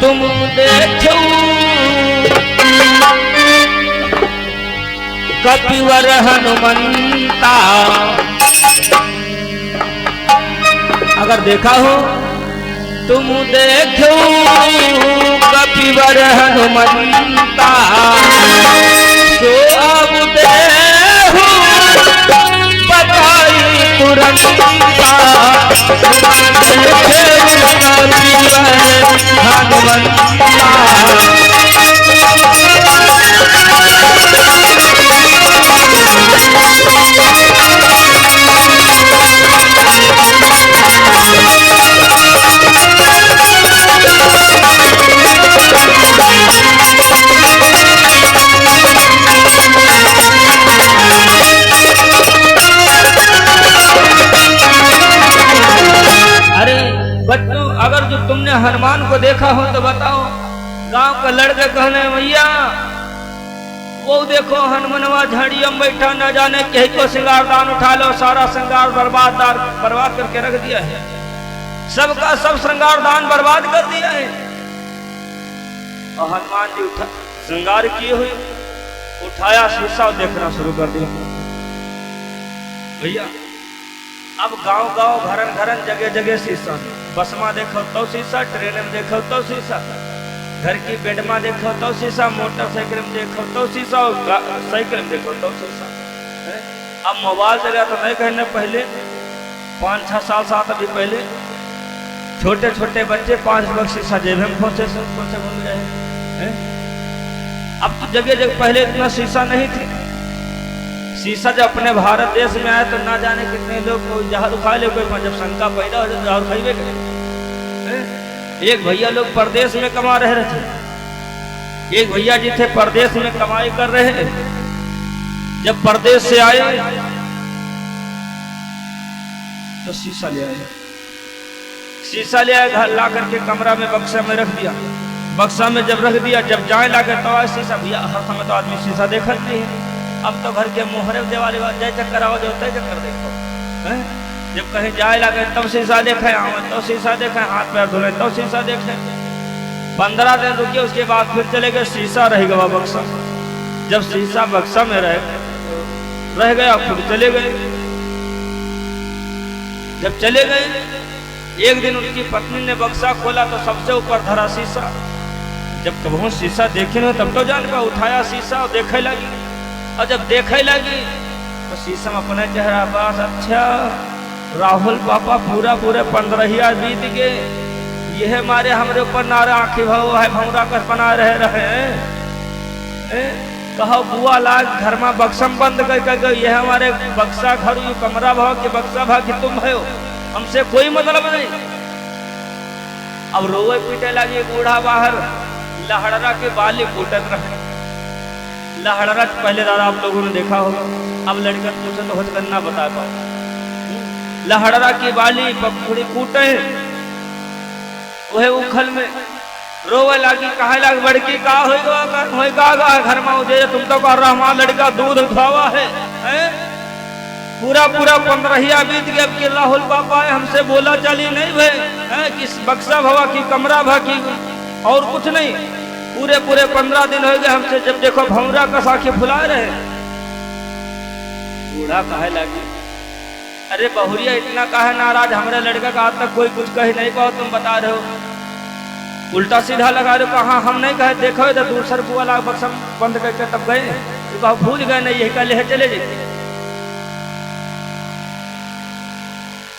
तुम देखो कपिवर हनुमंता। अगर देखा हो तुम देखो कपिवर हनुमंता, तो अब देहु बताई तुरंता। बच्चों, अगर जो तुमने हनुमान को देखा हो तो बताओ। गांव का लड़के कहने भैया वो देखो हनुमानवा झाड़ियों में बैठा, न जाने कहीं को श्रृंगारदान उठा लो, सारा श्रृंगार बर्बाद करके रख दिया है, सबका सब श्रृंगारदान बर्बाद कर दिया है। और हनुमान जी उठा श्रृंगार किए हुए उठाया शीशा और देखना शुरू कर दिया। भैया अब गांव गांव घरन घरन जगह जगह शीशा, बस में देखो तो शीशा, ट्रेन में देखो तो शीशा, घर की बेड में देखो तो शीशा, मोटरसाइकिल में देखो तो शीशा, साइकिल में देखो तो शीशा। अब मोबाइल चला तो नहीं कहने, पहले 5-6 साल 7 अभी पहले छोटे छोटे बच्चे 5 वर्ष शीशा जेब में खोसे घूम रहे हैं। अब तो जगह जगह, पहले इतना शीशा नहीं थे। शीशा जब अपने भारत देश में आया तो ना जाने कितने लोग जहर खा ले, कोई जब शंका पैदा हो जाए जहर खाइबे करे। एक भैया लोग परदेश में कमा रहे थे, एक भैया जी थे परदेश में कमाई कर रहे हैं। जब परदेश से आए तो शीशा ले आए, शीशा ले आए, घर ला करके कमरा में बक्सा में रख दिया। बक्सा में जब रख दिया, जब जाए ला कर तो शीशा, भैया हर समय तो आदमी शीशा देखा नहीं है। अब तो घर के मोहरे देवाली जय चक्कर आवाज होता है, चक्कर देखो है? जब कहीं जाए लगे तब शीशा देखे, तो शीशा देखे, हाथ पैर धोले तो शीशा देखे। 15 दिन रुके, उसके बाद फिर चले गए, शीशा रह गया बक्सा। जब शीशा बक्सा में रह गया फिर चले गए। जब चले गए एक दिन उनकी पत्नी ने बक्सा खोला तो सबसे ऊपर धरा शीशा। जब कभी शीशा देखे नहीं तब तो जान का उठाया शीशा और देखे लगी। और जब देखे लगी तो शीशा में अपने चेहरा पास, अच्छा राहुल पापा पूरे 15 बीत गए, यह हमारे हमरे ऊपर नारा आंखी भाव है भौरा कर बना रहे हैं। कहो बुआ लाग घर में बक्सम बंद कर, यह हमारे बक्सा घर कमरा भाव के बक्सा भाव कि तुम हो, हमसे कोई मतलब नहीं। अब रोए पीटे लगी, बूढ़ा बाहर लहड़रा के बाली कूटत रहे। लहड़रा पहले दादा आप लोगों ने देखा होगा, अब लड़का पूछे तो होश करना बता पाओ। लहड़रा की बाली पखुड़ी कूटे, वह उखल में रोवे लगी, कहे लग बड़की का होगा घर में उजे, तुम तो कह रहा हमारा लड़का दूध उठावा है। पूरा 15 बीत गया कि राहुल पापा हमसे बोला चली नहीं भाई, कि बक्सा भवा की कमरा भा की और कुछ नहीं। पूरे 15 दिन हो गए हमसे, जब देखो भौरा का साखी फुला रहे। बूढ़ा कहे लगी, अरे बहुरिया इतना कहे नाराज, हमारे लड़का का आज तक कोई कुछ कहे नहीं पाओ, तुम बता रहे हो, उल्टा सीधा लगा रहे हो। कहा हम नहीं कहे, देखो इधर दूसर बुआ ला बक्सा बंद करके तब गए, तो कहा भूल गए नहीं, यही कल चले जाए।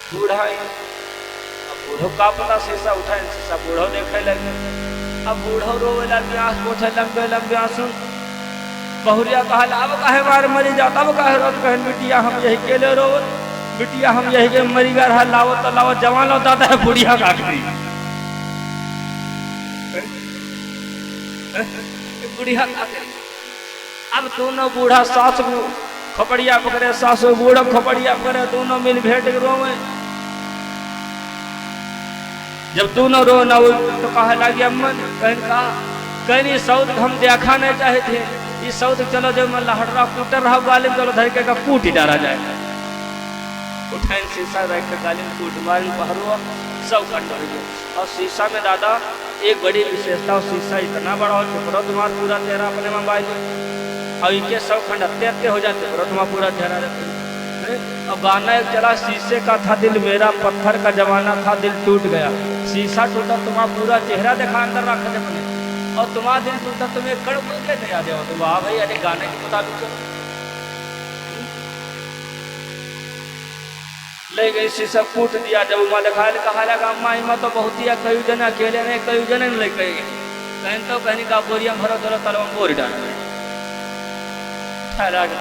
बूढ़ा बूढ़ो का पता शीशा उठाए, शीशा बूढ़ो देखे लगे। अब बूढ़ो रोवे लगे, आंख पोछे लंबे आंसू। बहुरिया कहला अब कहे मार मरी जाता, अब कहे रोत कहन बिटिया हम यही केले रो, बिटिया हम यही के मरी गए रहा, लावो तो लावो, जवान होता है बुढ़िया का आखिरी बुढ़िया का आखिरी। अब दोनों बूढ़ा सास को खपड़िया पकड़े, सासू बूढ़ा खपड़िया पकड़े, दोनों मिल भेंट रोवे। जब दोनों रो न तो कहा लगी अम्मन, कहीं सऊद हम देखा नहीं चाहे थे, इस सऊद चलो जब मैं लहड़ा कूटर रहा गालिम, चलो धर के कूट ही डाला जाए। उठाइन शीशा रख के गालिम कूट मारी पहरुआ सब कंड हो गया। और शीशा में दादा एक बड़ी विशेषता हो, शीशा इतना बड़ा हो कि तुम्हारा पूरा चेहरा अपने मोबाइल और इनके 100 खंड अत्ते हो जाते तुम्हारा पूरा चेहरा रहते। अब गाना एक चला, शीशे का था दिल मेरा, पत्थर का जमाना था दिल टूट गया। शीशा टूटा, तुम्हारा पूरा चेहरा देखा अंदर रखा अपने, और तुम्हारा दिल टूटा, तुम्हें कड़ बोल के नहीं याद हो। तो वाह भाई, अरे गाने के मुताबिक चलो। ले गई शीशा कूट दिया। जब उमा देखा कहा लगा अम्मा इमा तो बहुत ही कई जन अकेले नहीं, कई जन ले गए कहीं तो कहीं का बोरिया भरो धरो तलवा बोरी डाल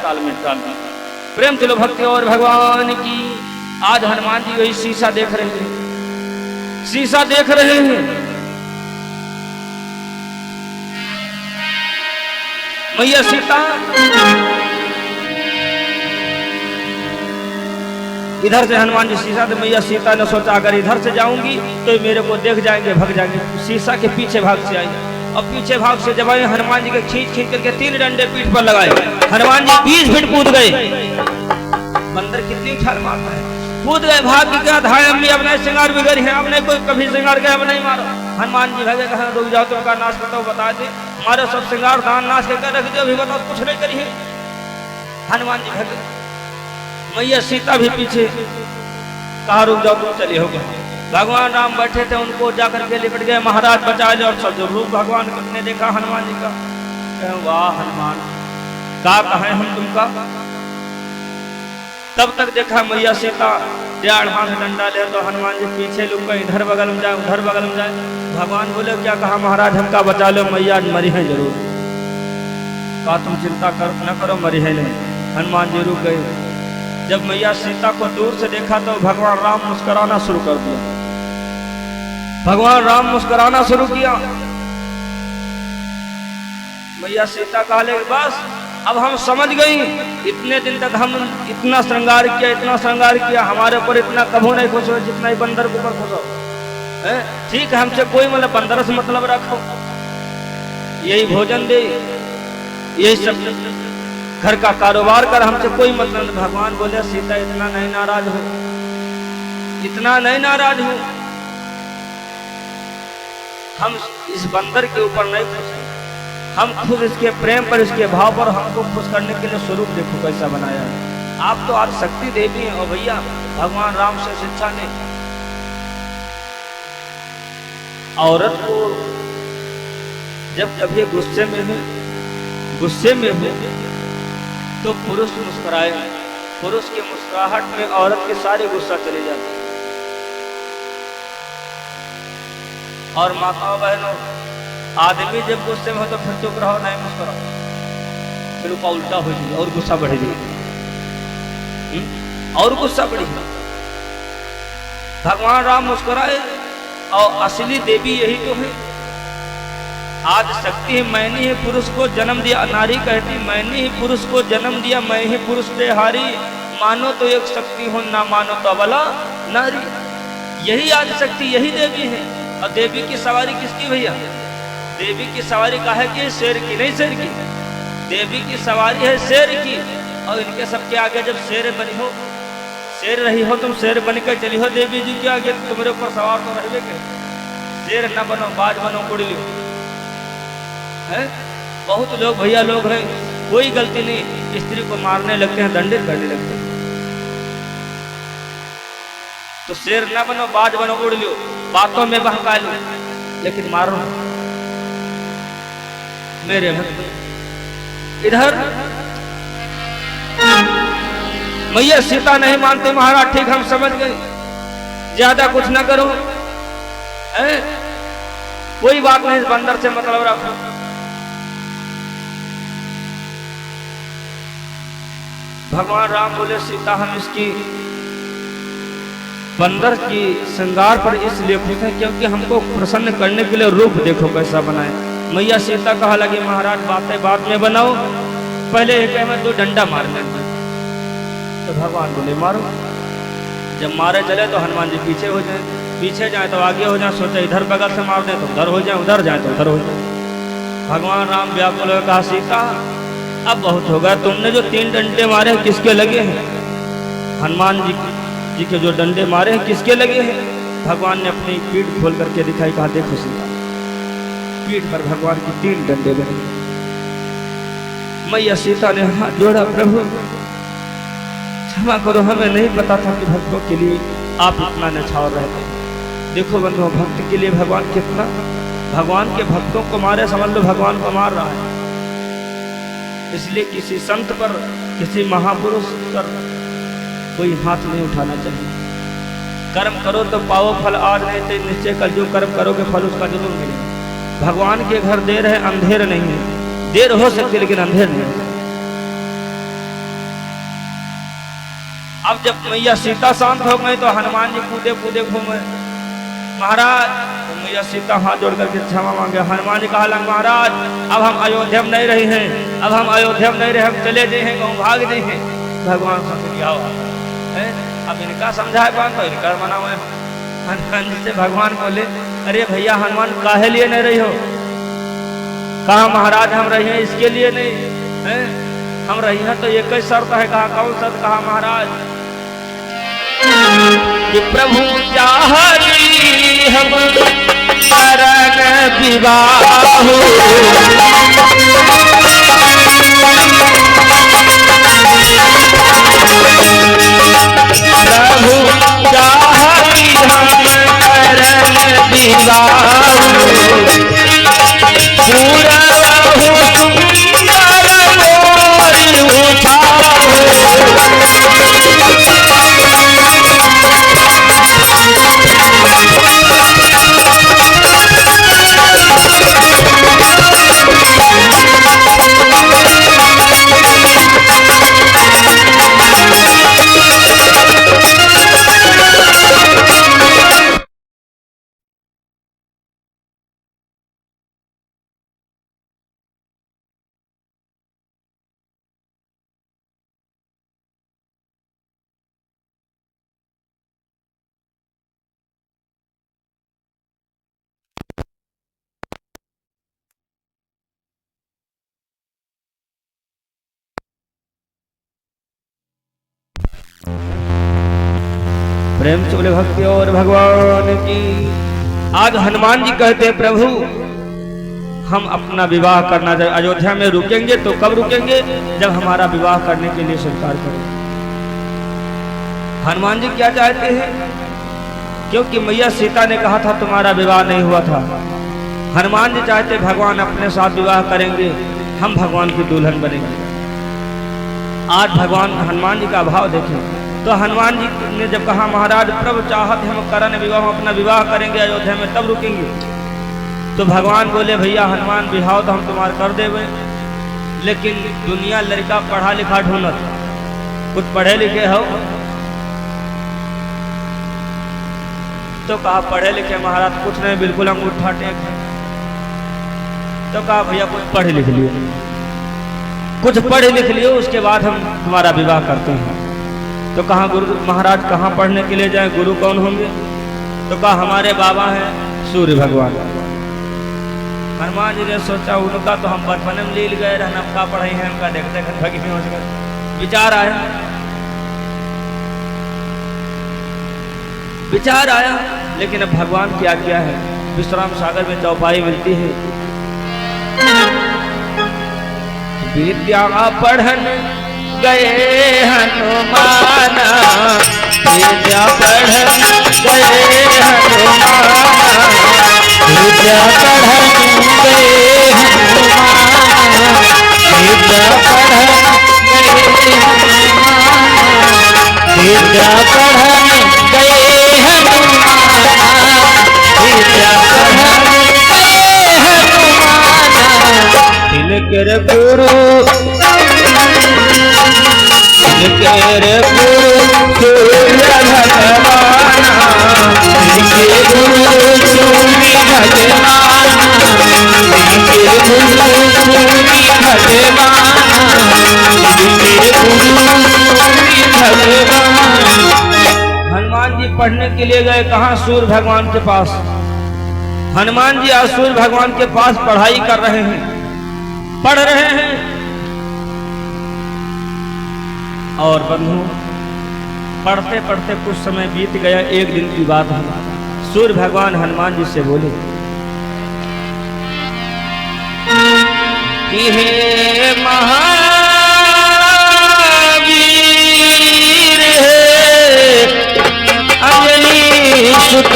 ताल में डाल। प्रेम चलो भक्ति और भगवान की। आज हनुमान जी वही शीशा देख रहे हैं, शीशा देख रहे हैं। मैया सीता इधर से हनुमान जी शीशा, तो मैया सीता ने सोचा अगर इधर से जाऊंगी तो मेरे को देख जाएंगे, भग जाएंगे। शीशा के पीछे भाग से आई, और पीछे भाग से जब आए हनुमान जी के खींच खींच करके 3 डंडे पीठ पर लगाए। हनुमान जी 20 फीट कूद गए। बंदर कितनी छाल मारता है, कूद गए, भाग गया। धाय अम्मी अपने श्रृंगार बिगड़ी है, अपने कोई कभी श्रृंगार गया नहीं मारो। हनुमान जी भगे, कहा रुक जाओ, तुमका नाश बताओ, बता दे हमारे सब श्रृंगार दान नाश कर रख दो, अभी बताओ कुछ नहीं करी है। हनुमान जी भगे, मैया सीता भी पीछे, कहा रुक जाओ तुम, चले हो गए। भगवान राम बैठे थे, उनको जाकर के लिपट गए, महाराज बचा ले। और सब जो रूप भगवान ने देखा हनुमान जी का, कहे वाह हनुमान, का कहे हम तुमका। तब तक देखा मैया सीता 1.5 हाथ डंडा ले, तो हनुमान जी पीछे लुक गए, इधर बगल में जाए उधर बगल में जाए। भगवान बोले क्या कहा महाराज, हमका बचा लो, मैया मरी है जरूर। कहा तुम चिंता न करो, मरी है नहीं। हनुमान जी रुक गए। जब मैया सीता को दूर से देखा तो भगवान राम मुस्कुराना शुरू कर दिया। भगवान राम मुस्कुराना शुरू किया। मैया सीता कहले बस अब हम समझ गई, इतने दिन तक हम इतना श्रृंगार किया, इतना श्रृंगार किया, हमारे ऊपर इतना कभू नहीं खुश हो जितना ही बंदर के ऊपर खुश हो। ठीक है, हमसे कोई मतलब बंदर से मतलब रखो, यही भोजन दे, यही सब घर का कारोबार कर, हमसे कोई मतलब। भगवान बोले सीता इतना नहीं नाराज हो, इतना नहीं नाराज हो, हम इस बंदर के ऊपर नहीं खुश हैं, हम खुद इसके प्रेम पर, इसके भाव पर हमको खुश करने के लिए स्वरूप देखो कैसा बनाया है। आप तो आज शक्ति देवी हैं और भैया भगवान राम से शिक्षा ने औरत को जब कभी गुस्से में हो तो पुरुष मुस्कुराए, पुरुष की मुस्कुराहट में औरत के सारे गुस्सा चले जाते। और माताओं बहनों, आदमी जब गुस्से में हो तो फिर चुप रहो, नहीं मुस्कुराओ, फिर उसका उल्टा हो जाए और गुस्सा बढ़ जाए, और गुस्सा बढ़ी। भगवान राम मुस्कुराए, और असली देवी यही तो है। आज शक्ति है, मैंने ही पुरुष को जन्म दिया। नारी कहती मैंने ही पुरुष को जन्म दिया, मैं ही पुरुष पे हारी, मानो तो एक शक्ति हो, ना मानो तो अबला नारी। यही आज शक्ति, यही देवी है। और देवी की सवारी किसकी भैया? देवी की सवारी का है कि शेर की, नहीं शेर की। देवी की सवारी है शेर की। और इनके सबके आगे जब शेर बनी हो, शेर रही हो, तुम शेर बनकर चली हो देवी जी के आगे, तुम्हारे ऊपर सवार तो रहने के। शेर न बनो, बाज बनो, कुड़ी लो है। बहुत लोग भैया लोग हैं, कोई गलती नहीं, स्त्री को मारने लगते हैं, दंडित करने लगते हैं। तो शेर न बनो, बाज बनो, उड़ लो, बातों में बहका लो, लेकिन मारो मेरे भक्त। इधर मैया सीता नहीं मानते महाराज, ठीक हम समझ गए, ज्यादा कुछ न करो, कोई बात नहीं, बंदर से मतलब रखो। भगवान राम बोले सीता हम इसकी बंदर की श्रृंगार पर इसलिए खुश है क्योंकि हमको प्रसन्न करने के लिए रूप देखो कैसा बनाए। मैया सीता कहा लगी महाराज बातें बाद में बनाओ, पहले एक में 2 डंडा मार लेंगे। तो भगवान बोले मारो। जब मारे चले तो हनुमान जी पीछे हो जाए, पीछे जाए तो आगे हो जाए, सोचे इधर बगल से मार दें तो उधर हो जाए, उधर जाए तो उधर हो जाए। भगवान राम व्याकुल हो कहा सीता अब बहुत हो गया, तुमने जो 3 डंडे मारे हैं किसके लगे हैं? हनुमान जी के जो डंडे मारे हैं किसके लगे हैं? भगवान ने अपनी पीठ खोल करके दिखाई, कहा देखो सीता पीठ पर भगवान की 3 डंडे बने। मैया सीता ने हाथ जोड़ा, प्रभु क्षमा करो, हमें नहीं पता था कि भक्तों के लिए आप इतना निछावर रहते। देखो बंधुओं, भक्त के लिए भगवान कितना, भगवान के भक्तों को मारे समझ लो भगवान को मार रहा है। इसलिए किसी संत पर, किसी महापुरुष पर कोई हाथ नहीं उठाना चाहिए। कर्म करो तो पाओ फल, आज नहीं तो निश्चय कल जो कर्म करोगे फल उसका जरूर मिलेगा। भगवान के घर देर है, अंधेर नहीं है। देर हो सकती लेकिन अंधेर नहीं। अब जब मैया सीता शांत हो गई तो हनुमान जी कूदे कूदे घूमे। महाराज, तो मैया सीता हाथ जोड़ करके क्षमा मांगे। हनुमान जी कहा, महाराज अब हम अयोध्या में नहीं रहे हैं, अब हम अयोध्या में नहीं रहे, हम चले जाए गाँव भाग जाए। भगवान समझ गया है, अब इनका समझाए कौन, तो इनका मना हुआ। हनुमान जी से भगवान बोले, अरे भैया हनुमान काहे लिए नहीं रही हो? कहा महाराज हम रही हैं इसके लिए नहीं है, हम रही हैं तो एक ही शर्त है। कहा कौन शर्त? कहा महाराज कि प्रभु चाहती हम करन विवाह, प्रभु चाहती हम करन विवाह, पूरा सुंदर मोर उठाओ। प्रेम से बोले भक्ति और भगवान की। आज हनुमान जी कहते हैं, प्रभु हम अपना विवाह करना चाहिए, अयोध्या में रुकेंगे तो कब रुकेंगे? जब हमारा विवाह करने के लिए स्वीकार करें। हनुमान जी क्या चाहते हैं? क्योंकि मैया सीता ने कहा था तुम्हारा विवाह नहीं हुआ था। हनुमान जी चाहते भगवान अपने साथ विवाह करेंगे, हम भगवान की दुल्हन बनेंगे। आज भगवान हनुमान जी का भाव देखें। तो हनुमान जी ने जब कहा महाराज प्रभु चाहत हम करन विवाह, हम अपना विवाह करेंगे अयोध्या में तब रुकेंगे, तो भगवान बोले भैया हनुमान विवाह तो हम तुम्हारा कर देवे, लेकिन दुनिया लड़का पढ़ा लिखा ढूंढत, कुछ पढ़े लिखे हो? तो कहा पढ़े लिखे महाराज कुछ नहीं, बिल्कुल अंगूठा टेक। तो कहा भैया कुछ पढ़े लिख लियो, कुछ पढ़े लिख लियो, उसके बाद हम तुम्हारा विवाह करते हैं। तो कहा गुरु महाराज कहाँ पढ़ने के लिए जाए, गुरु कौन होंगे? तो कहा हमारे बाबा हैं सूर्य भगवान। हनुमान जी ने सोचा उनका तो हम बचपन में लील गए रहना, का पढ़ाई है उनका देखते भगी हो सके। विचार आया, लेकिन अब भगवान की आज्ञा है। विश्राम सागर में चौपाई मिलती है, विद्या पढ़न गए हनुमान, विद्या पढ़न गए हनुमान, विद्या पढ़न गए हनुमान, विद्या पढ़न गए हनुमान, विद्या पढ़न गए हनुमान, विद्या पढ़न गए हनुमान। तिलकर गुरु सूर्य भगवान, गुरु सूर्य भगवान, गुरु सूर्य भगवान। हनुमान जी पढ़ने के लिए गए कहाँ? सूर्य भगवान के पास। हनुमान जी आज सूर्य भगवान के पास पढ़ाई कर रहे हैं, पढ़ रहे हैं। और बंधु पढ़ते पढ़ते कुछ समय बीत गया। एक दिन की बात है, सूर्य भगवान हनुमान जी से बोले कि हे महावीर है अंजनी सुत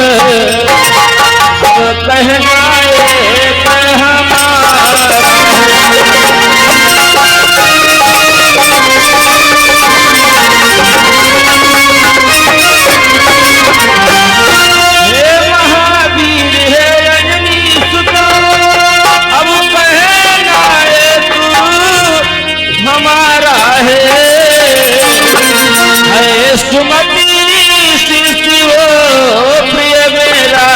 कहना एक हमारा सुमति शिष्यो प्रिय मेरा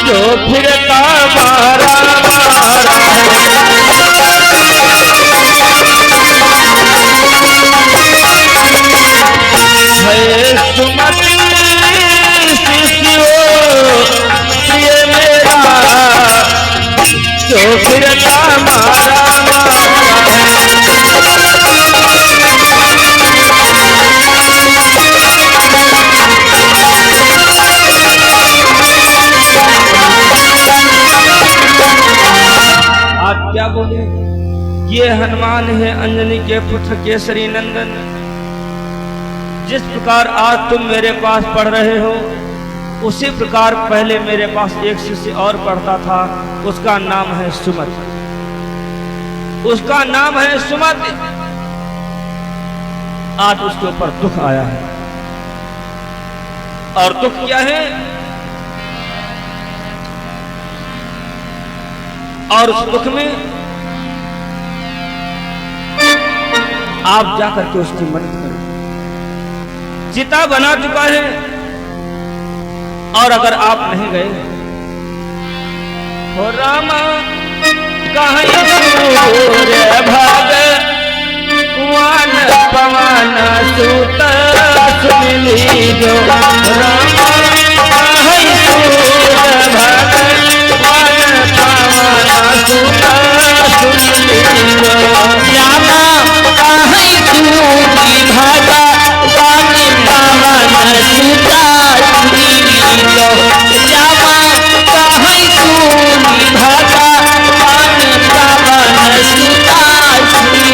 जो फिरता मारा मारा है सुमति शिष्यो प्रिय मेरा जो फिरता मारा मारा क्या बोले? ये हनुमान है अंजनी के पुत्र केसरी नंदन। जिस प्रकार आज तुम मेरे पास पढ़ रहे हो उसी प्रकार पहले मेरे पास एक शिष्य और पढ़ता था, उसका नाम है सुमत। उसका नाम है सुमत। आज उसके ऊपर दुख आया है। और दुख क्या है? और उस दुख में आप जाकर के उसकी मदद करें। चिता बना चुका है और अगर आप नहीं गए हो रामा कहीं सूर्य भगवान पवन सुत सुन लीजो रामा कहीं सूर्य भगवान पवन सुत सुन लीजो रामा कहीं सूर्य भगवान पवन सुत सुन लीजो रामा कहीं सूर्य भगवान पवन सुत सुन लीजो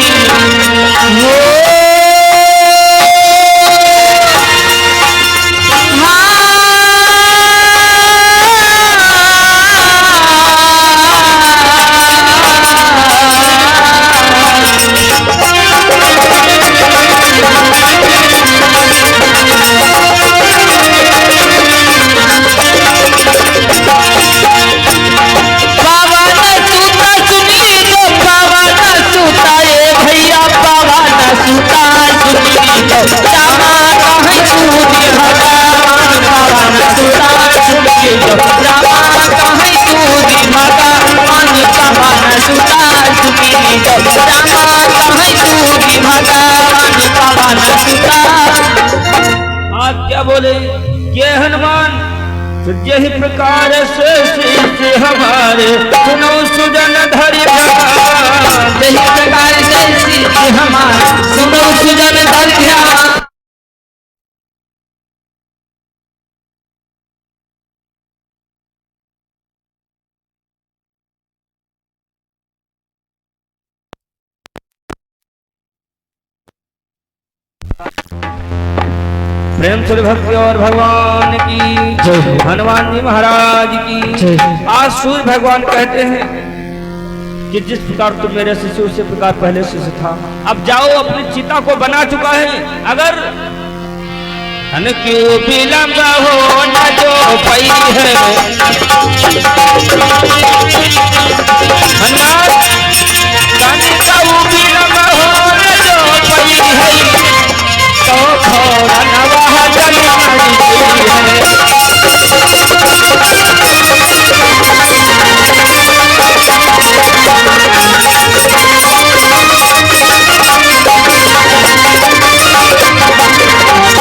आप क्या बोले? ये हनुमान यही प्रकार से शिष्य हमारे सुनो सुजन धरि यही प्रकार से शिष्य हमारे सुनो सुजन धरि प्रेम से भक्ति और भगवान की जय, हनुमान जी महाराज की जय। आज सूर्य भगवान कहते हैं कि जिस प्रकार तुम मेरे शिष्य उसी प्रकार पहले शिष्य था। अब जाओ, अपनी चिता को बना चुका है। अगर धन क्यों विलंब हो न जो पई है हनुमान धन क्यों विलंब हो न जो पई है तो घोड़ा नवाह जन्माई है।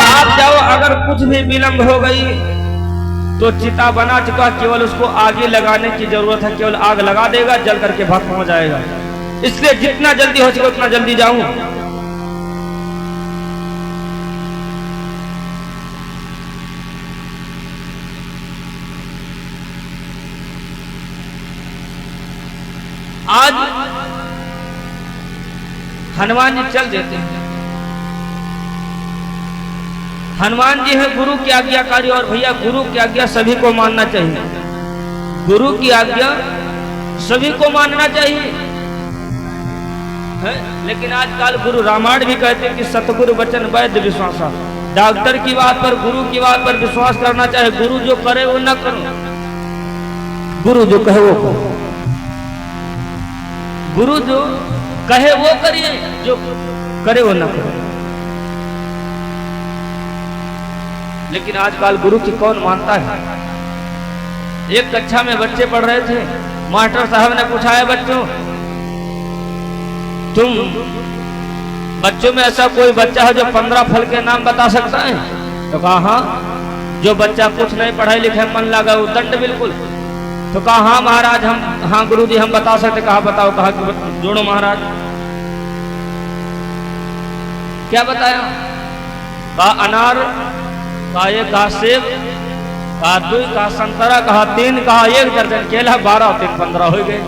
आप जाओ, अगर कुछ भी विलंब हो गई तो चिता बना चुका, केवल उसको आगे लगाने की जरूरत है। केवल आग लगा देगा, जल करके भस्म हो जाएगा। इसलिए जितना जल्दी हो सके उतना जल्दी जाऊं। आज हनुमान जी चल देते हैं। हनुमान जी है गुरु की आज्ञाकारी, और भैया गुरु की आज्ञा सभी को मानना चाहिए। गुरु की आज्ञा सभी को मानना चाहिए है? लेकिन आजकल गुरु रामायण भी कहते हैं कि सतगुरु वचन वैद्य विश्वासा। डॉक्टर की बात पर, गुरु की बात पर विश्वास करना चाहिए। गुरु जो करे वो न करो, गुरु जो कहे वो करो। गुरु जो कहे वो करिए, जो करे वो न करो। लेकिन आजकल गुरु की कौन मानता है। एक कक्षा में बच्चे पढ़ रहे थे, मास्टर साहब ने पूछा है बच्चों, तुम बच्चों में ऐसा कोई बच्चा है जो 15 फल के नाम बता सकता है? तो कहा हाँ। जो बच्चा कुछ नहीं पढ़ाई लिखे मन लगा वो दंड बिल्कुल। तो कहा हाँ महाराज हम, हाँ गुरु जी हम बता सकते। कहा बताओ। कहा कि जोड़ो महाराज। क्या बताया? कहा अनार, कहा एक, कहा सेब, कहा 2, कहा संतरा, कहा 3, कहा 1 दर्जन केला, 12 और 3 15 हो गए।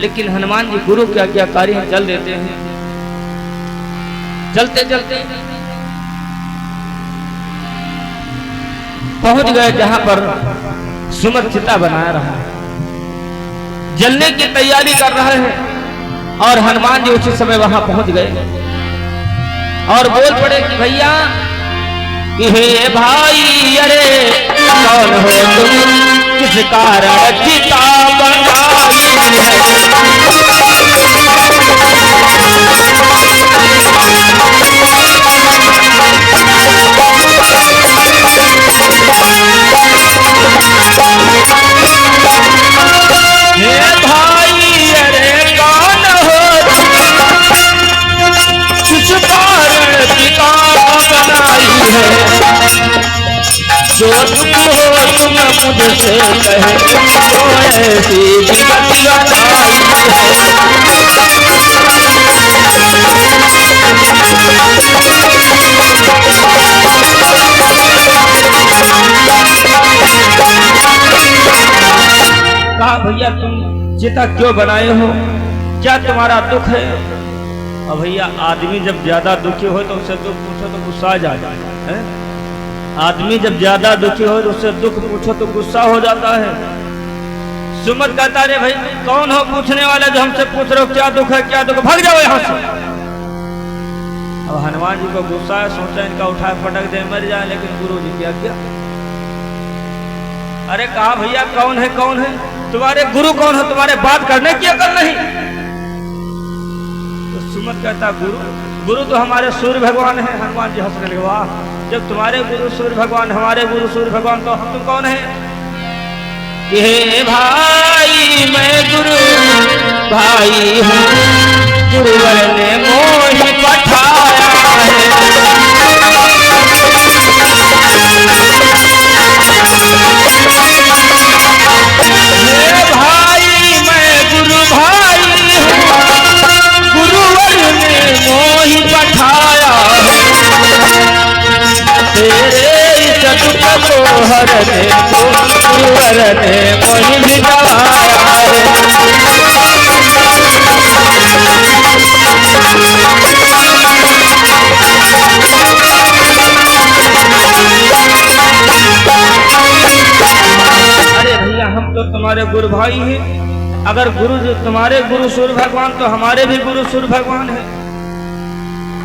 लेकिन हनुमान जी गुरु की आज्ञाकारी हैं, चल देते हैं। चलते चलते पहुंच गए जहां पर सुमत चिता बनाया रहा है, जलने की तैयारी कर रहे हैं। और हनुमान जी उसी समय वहां पहुंच गए और बोल पड़े कि भैया कि हे भाई, अरे कौन हो तुम, किस कारण चिता बनाई है। हे भाई, अरे कौन हो तुम, किस कारण चिता बनाई है। जो तुम हो तुम मुझसे कहे, तो ऐसी विपत्ति बताई कहा भैया तुम चिता क्यों बनाए हो, क्या तुम्हारा दुख है? और भैया आदमी जब ज्यादा दुखी हो तो उससे दुख पूछो तो गुस्सा आ जाता है। आदमी जब ज्यादा दुखी हो तो उससे दुख पूछो तो गुस्सा हो जाता है। सुमत कहता रे भाई तुम कौन हो पूछने वाले, जो हमसे पूछ रहे हो क्या दुख है, क्या दुख, भाग जाओ यहाँ से। अब हनुमान जी को गुस्सा है, सोचा इनका उठाए फटक दे मर जाए, लेकिन गुरु जी क्या किया? अरे कहा भैया कौन है, कौन है तुम्हारे गुरु, कौन है तुम्हारे बात करने की अकल नहीं? तो सुमत कहता गुरु तो हमारे सूर्य भगवान है। हनुमान जी हंसने लगे, वाह, जब तुम्हारे गुरु सूर्य भगवान, हमारे गुरु सूर्य भगवान, तो हम तुम कौन है? हे भाई मैं गुरु भाई हूँ, गुरुवर ने मोहि पठाया है। हे भाई मैं गुरु भाई हूँ, गुरुवर ने मोहि पठाया है। तेरे सतुक को हरने को गुरुवर ने मोहि भिजवाया है। अरे भैया हम तो तुम्हारे गुरु भाई हैं। अगर गुरु तुम्हारे गुरु सूर्य भगवान तो हमारे भी गुरु सूर्य भगवान है।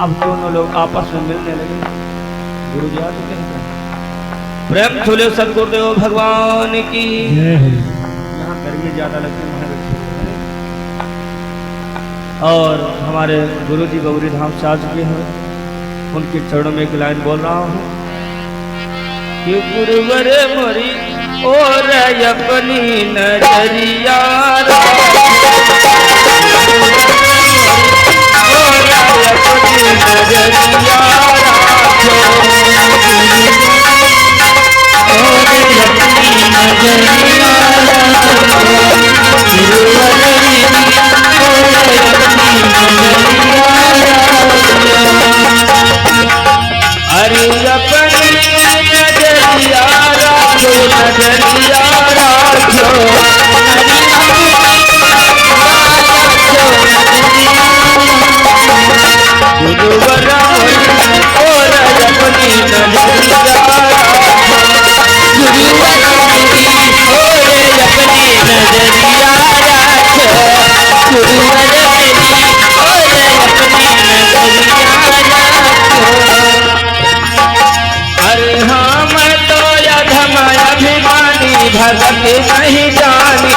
अब दोनों लोग आपस में मिलने लगे। गुरु जी आते हैं, प्रेम थोले सदगुरुदेव भगवान की। यहाँ गर्मी ज्यादा लगती है और हमारे गुरु जी गौरी धाम से आ चुके हैं। उनके चरणों में एक लाइन बोल रहा हूँ कि गुरुवर मोरी और अपनी नजरिया अरे अपनी नजरिया राखो, नजरिया राखो। भगत नहीं जानी,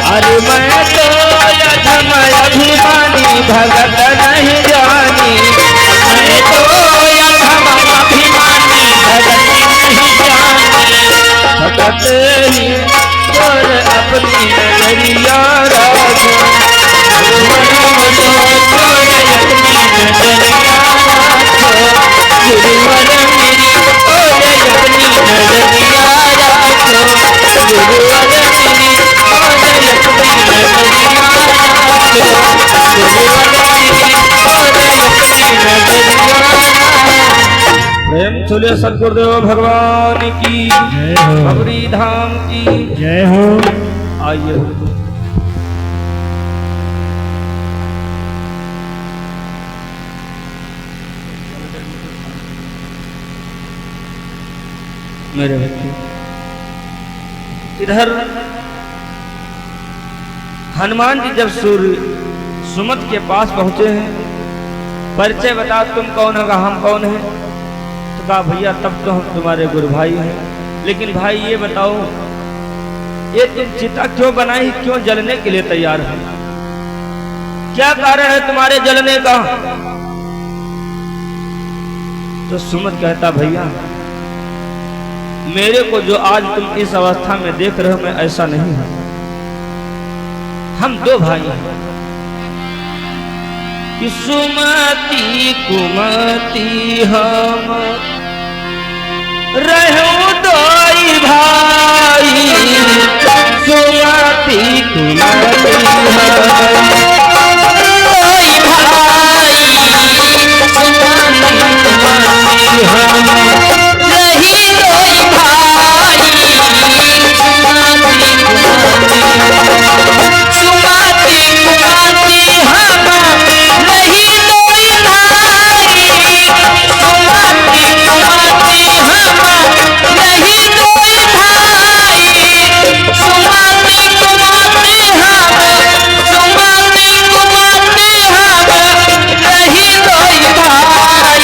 अरे मैं तो अधम अभिमानी भगत नहीं जानी, मैं तो अधम अभिमानी भगत नहीं जानी, भगत ही और अपनी नजरिया राखो, गुरुवर मेरी और अपनी नजरिया राखो, गुरुवर मेरी और अपनी नजरिया राखो, गुरुवर मेरी और अपनी नजरिया राखो। प्रेम चले सदगुरुदेव भगवान की खबरी धाम की जय हो। आइए मेरे बच्चे इधर हनुमान जी जब सूर्य सुमत के पास पहुंचे हैं, परिचय बता तुम कौन होगा, हम कौन हैं। तो कहा भैया तब तो हम तुम्हारे गुरु भाई हैं, लेकिन भाई ये बताओ ये तुम चिता क्यों बनाई, क्यों जलने के लिए तैयार हो, क्या कारण है तुम्हारे जलने का। तो सुमत कहता भैया मेरे को जो आज तुम इस अवस्था में देख रहे हो मैं ऐसा नहीं हूं, हम दो भाई हैं कि सुमति कुमति हम रहूं दोई भाई, सुमति कुमति हम दोई भाई, सुमति कुमति हम रही दोई भाई, सुमति कुमति सुमति कुमति हम रही दोई भाई, सुमति कुमति हम रही दोई भाई, सुमति कुमति हम सुमति कुमति हम रही दोई भाई,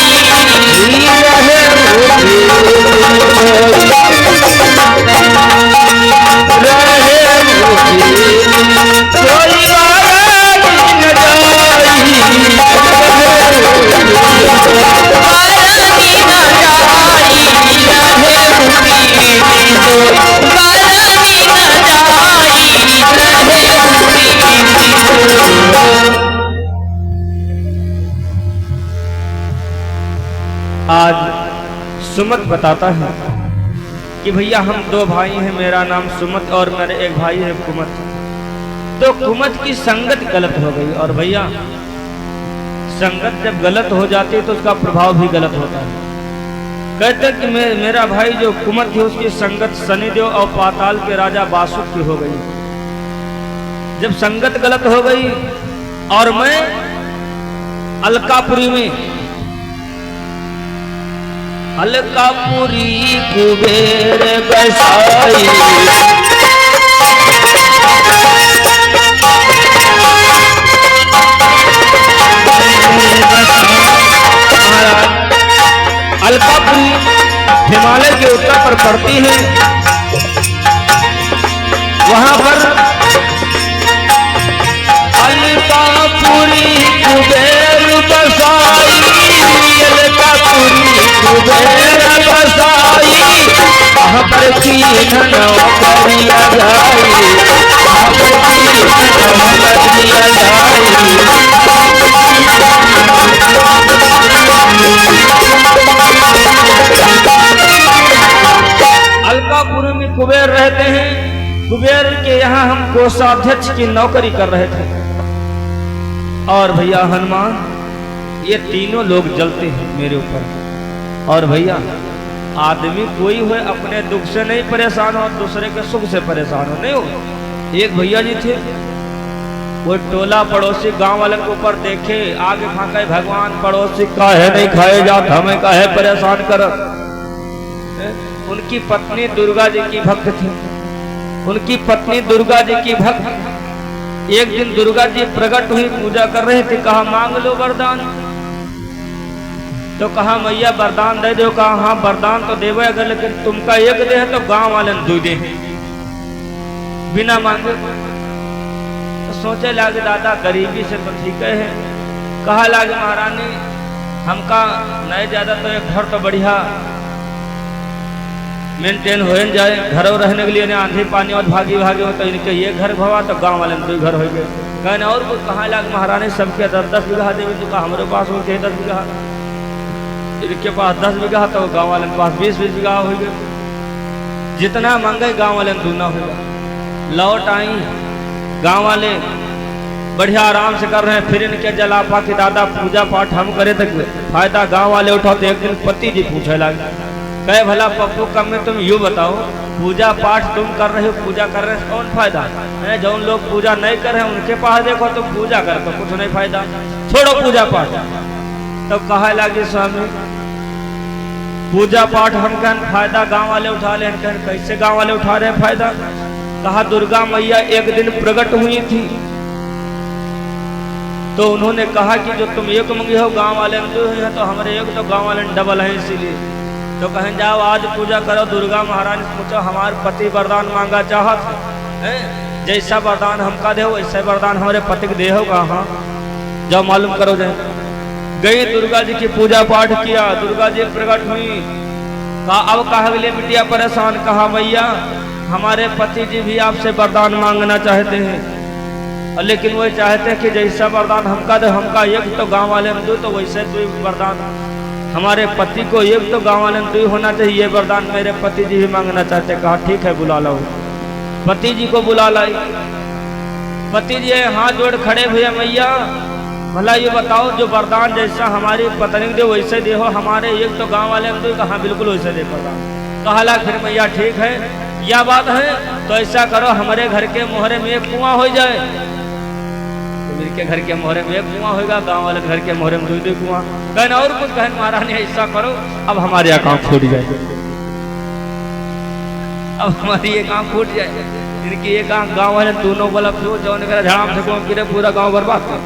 आज सुमत बताता है कि भैया हम दो भाई हैं, मेरा नाम सुमत और मेरे एक भाई है कुमत। तो कुमत की संगत गलत हो गई, और भैया संगत जब गलत हो जाती है तो उसका प्रभाव भी गलत होता है। कहते कि मेरा भाई जो कुमत है उसकी संगत शनिदेव और पाताल के राजा बासुक की हो गई। जब संगत गलत हो गई और मैं अलकापुरी में अलकापुरी कुबेर बसाई, अलकापुरी हिमालय के उत्तर पर पड़ती है, वहां पर अलकापुरी कुबेर बसाई, अलकापुरी कुबेर बसाई, वहां पर तीन नौकरिया जाई, वहां पर तीन नौकरिया जाई। अलकापुरी में कुबेर रहते हैं, कुबेर के यहाँ हम कोषाध्यक्ष की नौकरी कर रहे थे। और भैया हनुमान ये तीनों लोग जलते हैं मेरे ऊपर। और भैया आदमी कोई हो अपने दुख से नहीं परेशान हो, दूसरे के सुख से परेशान हो नहीं हो। एक भैया जी थे, वो टोला पड़ोसी गांव वाले के ऊपर देखे, आगे भागे भगवान पड़ोसी काहे नहीं खाए जात, हमें काहे परेशान कर। उनकी पत्नी दुर्गा जी की भक्त थी, उनकी पत्नी दुर्गा जी की भक्त। एक दिन दुर्गा जी प्रकट हुई, पूजा कर रहे थे, कहा मांग लो वरदान। तो कहा मैया वरदान दे दो। कहा हाँ वरदान तो देवे अगर, लेकिन तुमका एक दे है तो गांव वाले दो दे बिना मांगे। तो सोचे लागे दादा गरीबी से तो ठीक है। कहा लागे महारानी हमका नहीं ज्यादा तो एक घर तो बढ़िया मेंटेन हो जाए, घरों रहने के लिए आंधी पानी और भागी भागे हो तो इनके ये घर भवा तो गांव वाले में 2 घर हो गए। कहने और कुछ कहाँ लाग महारानी सबके 10-10 बीघा देवी तो कहा हमारे पास होते 10 बीघा, इनके पास 10 बीघा तो गांव वाले के पास 20-20 बीघा हो गए। जितना मांगे गांव वाले में दूना होगा। लौट आई, गांव वाले बढ़िया आराम से कर रहे हैं। फिर इनके जलापा के दादा पूजा पाठ हम करे तक फायदा गांव वाले उठाओ। तो एक दिन पति जी पूछे लगे कहे भला पप्पू कम में तुम यूँ बताओ पूजा पाठ तुम कर रहे हो, पूजा कर रहे हो कौन फायदा है? जो लोग पूजा नहीं कर रहे हैं उनके पास देखो तुम पूजा कर तो कुछ नहीं फायदा, छोड़ो पूजा पाठ। तो कहा लगे स्वामी पूजा पाठ हम कहन फायदा गांव वाले उठा ले। कहन कैसे गांव वाले उठा रहे फायदा? कहा दुर्गा मैया एक दिन प्रकट हुई थी तो उन्होंने कहा कि जो तुम एक मंगे हो गांव वाले में 2 हैं तो हमारे एक तो गांव वाले में डबल है इसीलिए। तो कहें जाओ आज पूजा करो। दुर्गा महारानी से पूछो हमारे पति वरदान मांगा चाहत है, जैसा वरदान हमका दे वैसा वरदान हमारे पति के दे होगा। हाँ जाओ मालूम करो। जाए गई दुर्गा जी की पूजा पाठ किया, दुर्गा जी प्रकट हुई। कहा अब कहा लिए बिटिया परेशान। कहा मैया हमारे पति जी भी आपसे वरदान मांगना चाहते हैं, लेकिन वो चाहते हैं कि जैसा वरदान हमका दे हमका एक तो गांव वाले में 2 तो वैसे 2 वरदान हमारे पति को एक तो गांव वाले में 2 होना चाहिए। ये वरदान मेरे पति जी भी मांगना चाहते। कहा ठीक है बुला लो। पति जी को बुला लाई। पति जी हाथ जोड़ खड़े भैया मैया भला ये बताओ जो वरदान जैसा हमारी पत्नी दे वैसे दे हो, हमारे एक तो गांव वाले में 2। कहा बिल्कुल वैसे दे वरदान। कहा फिर मैया ठीक है यह बात है तो ऐसा करो हमारे घर के मोहरे में एक कुआं हो जाए। तो के घर के मोहरे में एक कुआं होगा, गांव वाले घर के मोहरे में 2 कुआं। कहना और कुछ कहन महारानी ऐसा करो अब हमारे अकाउंट फूट जाए, अब हमारी एक आंख फूट जाए। इनकी एक आंख गांव वाले दोनों वाला फ्यूज झाड़ाम से कौन गिरे पूरा गांव बर्बाद कर।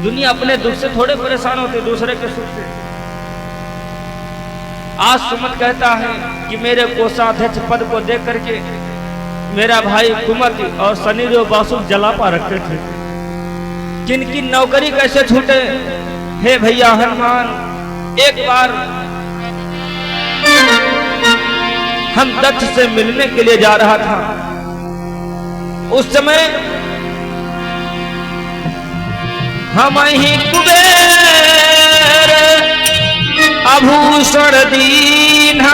दुनिया अपने दुख से थोड़े परेशान होते दूसरे के सुख से। आज सुमन कहता है कि मेरे कोषाध्यक्ष पद को देख करके मेरा भाई कुमति और सनी जो बासु जलापा रखते थे, जिनकी नौकरी कैसे छूटे। हे भैया हनुमान एक बार हम दक्ष से मिलने के लिए जा रहा था। उस समय हम ही कुबेर आभूषण दीना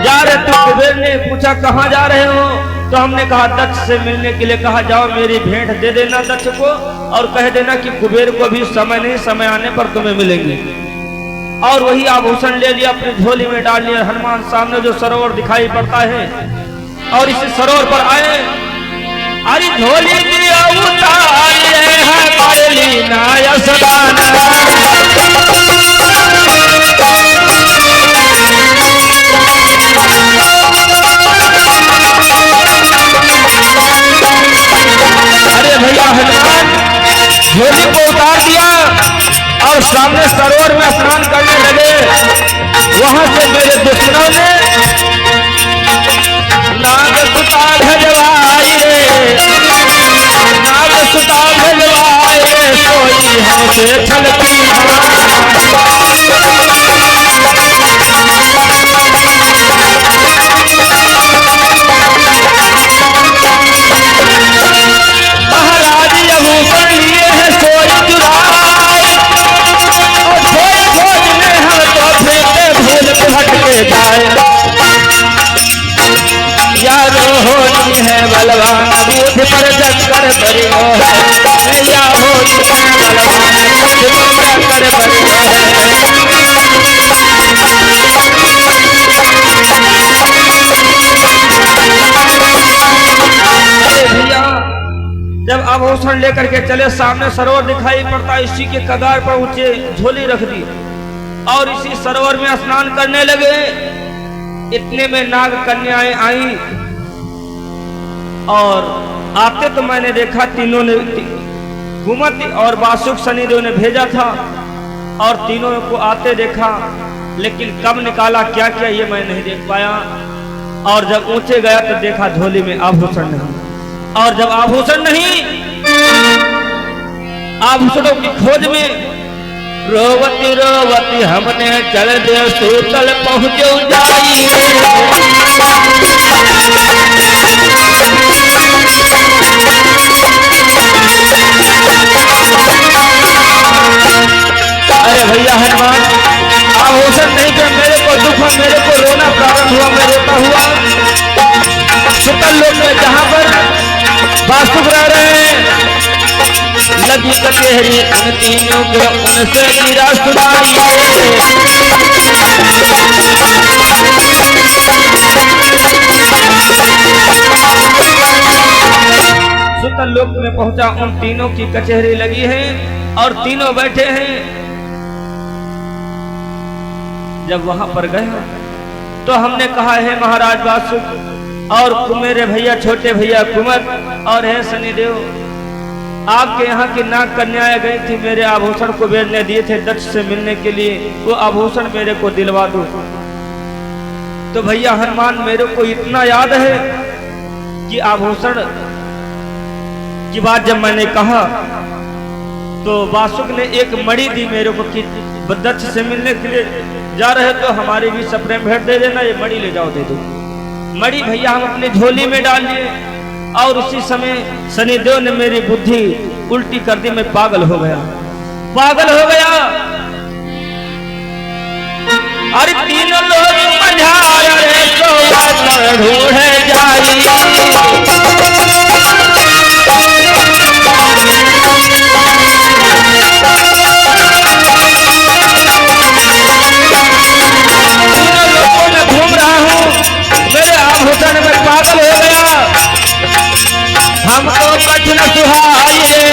जा रहे। तो कुबेर ने पूछा कहाँ जा रहे हो? तो हमने कहा दक्ष से मिलने के लिए। कहा जाओ मेरी भेंट दे देना दक्ष को और कह देना कि कुबेर को भी समय नहीं, समय आने पर तुम्हें मिलेंगे। और वही आभूषण ले लिया अपनी झोली में डाल लिया। हनुमान सामने जो सरोवर दिखाई पड़ता है और इस सरोवर पर आए। अरे झोली दिया उतारे है लीना यशदान। अरे भैया हनुमान झोली को उतार दिया और सामने सरोवर में स्नान करने लगे। वहां से मेरे दुश्मनों ने नाग सुता भेजवाई रे, नाग सुता भेजवाई रे, सोई हमसे छलकी। महाराज आभूषण लिए हैं सोई चुराए और खोज खोजने हम तो फेंके भूल के भटके जाए। यारो होती है बलवान बूथ पर चक्कर परियो है, या होती है बलवान बूथ पर चक्कर परियो है। जब आभूषण लेकर के चले सामने सरोवर दिखाई पड़ता, इसी के कगार पर ऊंचे झोली रख दी और इसी सरोवर में स्नान करने लगे। इतने में नाग कन्याएं आई और आते तो मैंने देखा तीनों ने कुमति और बासुक शनिदेव ने भेजा था और तीनों को आते देखा, लेकिन कब निकाला क्या क्या ये मैं नहीं देख पाया। और जब ऊंचे गया तो देखा झोली में आभूषण नहीं, और जब आभूषण नहीं, आभूषणों की खोज में रोवती रोवती हमने चल दे सूतल पहुंचो जाई। अरे भैया हनुमान, आभूषण नहीं तो मेरे को दुख हुआ, मेरे को रोना प्रारंभ हुआ, मैं रोता हुआ सुतल लोक में जहां पर वासुक रह रहे हैं, लगी कचहरी उन तीनों के उनसे गिरा सुनाई। सुतल लोक में पहुंचा, उन तीनों की कचहरी लगी है और तीनों बैठे हैं। जब वहां पर गए तो हमने कहा, है महाराज वासुक और मेरे भैया छोटे भैया कुंवर और है शनिदेव, आपके यहाँ की नाग कन्याएं गई थी, मेरे आभूषण कुबेर ने दिए थे दक्ष से मिलने के लिए, वो आभूषण मेरे को दिलवा दो। तो भैया हनुमान, मेरे को इतना याद है कि आभूषण की बात जब मैंने कहा तो वासुक ने एक मणि दी मेरे को कि दक्ष से मिलने के लिए जा रहे तो हमारी भी सप्रेम भेंट दे देना, ये मणि ले जाओ, दे दो। मणि भैया हम अपनी झोली में डाल लिए और उसी समय शनिदेव ने मेरी बुद्धि उल्टी कर दी, मैं पागल हो गया, पागल हो गया। अरे तीनों लोग मंझाया रे तो ढूंढे जाई। आभूषण में पागल हो गया, हमको कठिन सुहाई रे,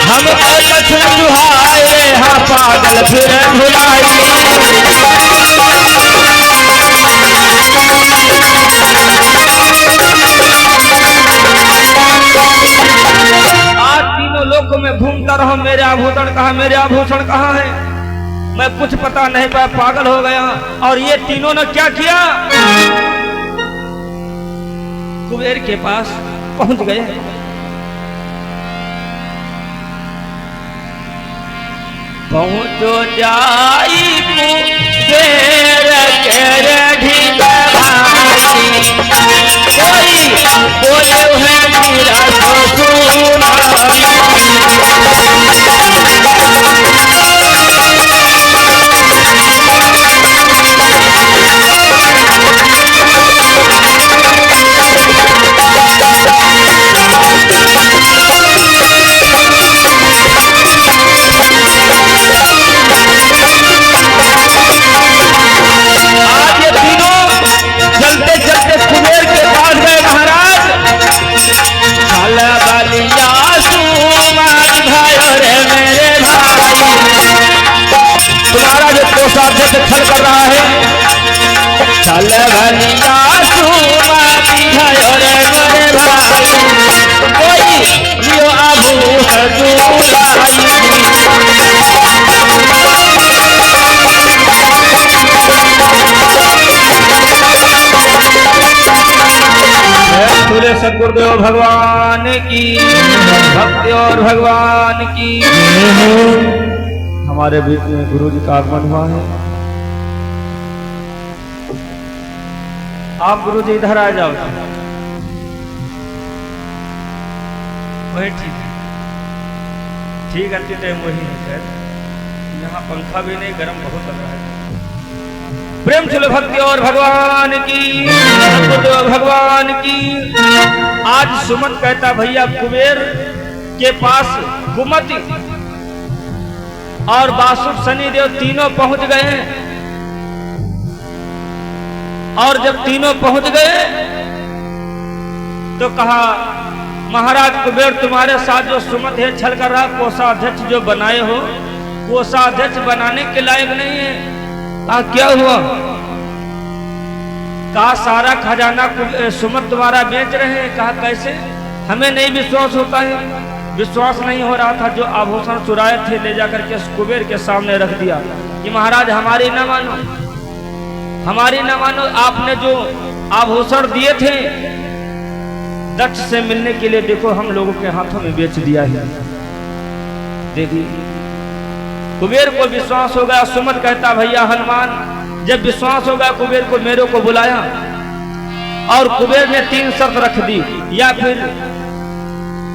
हमको कठिन सुहाई रे, हाँ पागल फिर भुलाई। आज तीनों लोकों में घूमता रहो, मेरे आभूषण कहाँ, मेरे आभूषण कहाँ है, मैं कुछ पता नहीं पाया, पागल हो गया। और ये तीनों ने क्या किया, कुबेर के पास पहुंच गए। पहुंचो जाई कुबेर के ढीला भाई, कोई बोले है मेरा सुना। से छल कर रहा है, चल भलिया सुमाती है रे मेरे भाई, कोई लियो आभूषण दुलाई। पूरे सदगुरुदेव भगवान की भक्ति और भगवान की। हमारे बीच में गुरु जी का आगमन हुआ है। आप गुरु जी इधर आ जाओ, वही ठीक है, ठीक है, टाइम वही है। यहाँ पंखा भी नहीं, गर्म बहुत लग रहा है। प्रेम चलो भक्ति और भगवान की, भगवान की। आज सुमन कहता भैया कुबेर के पास कुमति और वासुक शनिदेव तीनों पहुंच गए। और जब तीनों पहुंच गए तो कहा, महाराज कुबेर तुम्हारे साथ जो सुमत है छल कर रहा, कोषाध्यक्ष जो बनाए हो, कोषाध्यक्ष बनाने के लायक नहीं है। कहा क्या हुआ? कहा सारा खजाना सुमत तुम्हारा बेच रहे हैं। कहा कैसे? हमें नहीं विश्वास होता है। विश्वास नहीं हो रहा था। जो आभूषण चुराए थे ले जाकर के कुबेर के सामने रख दिया कि महाराज हमारी ना मानो, हमारी ना मानो, आपने जो आभूषण दिए थे दक्ष से मिलने के लिए देखो हम लोगों के हाथों में बेच दिया है। देखिए कुबेर को विश्वास हो गया। सुमन कहता भैया हनुमान जब विश्वास हो गया कुबेर को, मेरे को बुलाया और कुबेर ने 3 शर्त रख दी, या फिर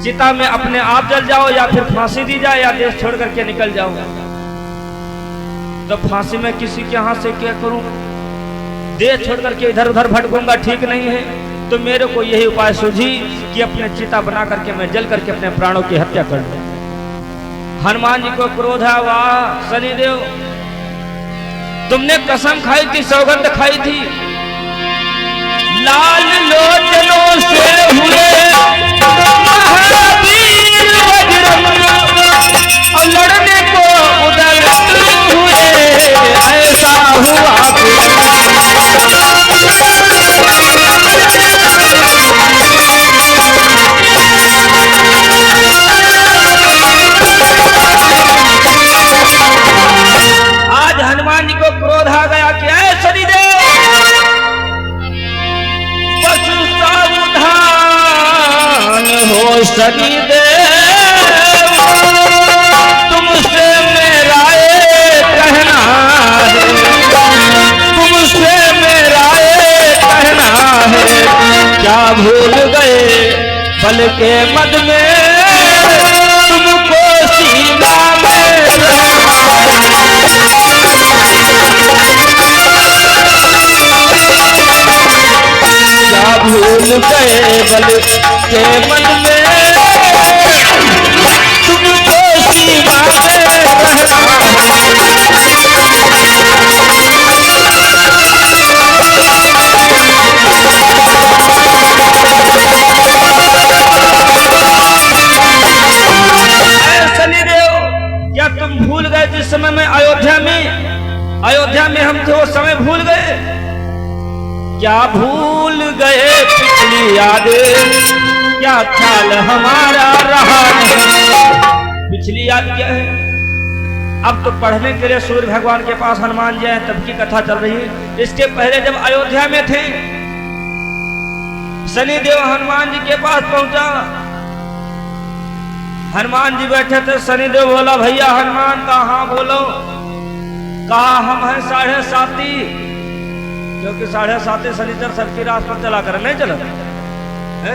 चिता में अपने आप जल जाओ, या फिर फांसी दी जाए, या देश छोड़ करके निकल जाओ। तो फांसी में किसी के हाथ से क्या करूं, देश छोड़ करके इधर उधर भटकूंगा, ठीक नहीं है। तो मेरे को यही उपाय सूझी कि अपने चिता बना करके मैं जल करके अपने प्राणों की हत्या कर दूं। हनुमान जी को क्रोध है, वाह शनिदेव तुमने कसम खाई थी, सौगंध खाई थी, लाल लोचनों से हुए महावीर बजरंग और लड़ने को उदल हुए, ऐसा हुआ आज हनुमान जी को क्रोध आ गया कि ऐ शनिदेव पशु सावधान हो शनिदेव, तुमसे मेरा एक कहना है, तुमसे मेरा एक कहना है, क्या भूल गए बल के मद में तुमको सीमा में क्या भूल गए बल के मन में तुमको सीमा में शनिदेव क्या तुम भूल गए जिस समय में अयोध्या में हम थे वो समय भूल गए? क्या भूल गए पिछली यादें, क्या ख्याल हमारा रहा नहीं? पिछली याद क्या है? अब तो पढ़ने के लिए सूर्य भगवान के पास हनुमान जी आए, तब की कथा चल रही है। इसके पहले जब अयोध्या में थे शनिदेव हनुमान जी के पास पहुंचा, हनुमान जी बैठे थे। शनिदेव बोला भैया हनुमान कहाँ, बोलो कहा हम हैं 7.5, क्योंकि 7.5 शनिचर सबकी रात पर चला कर नहीं चला है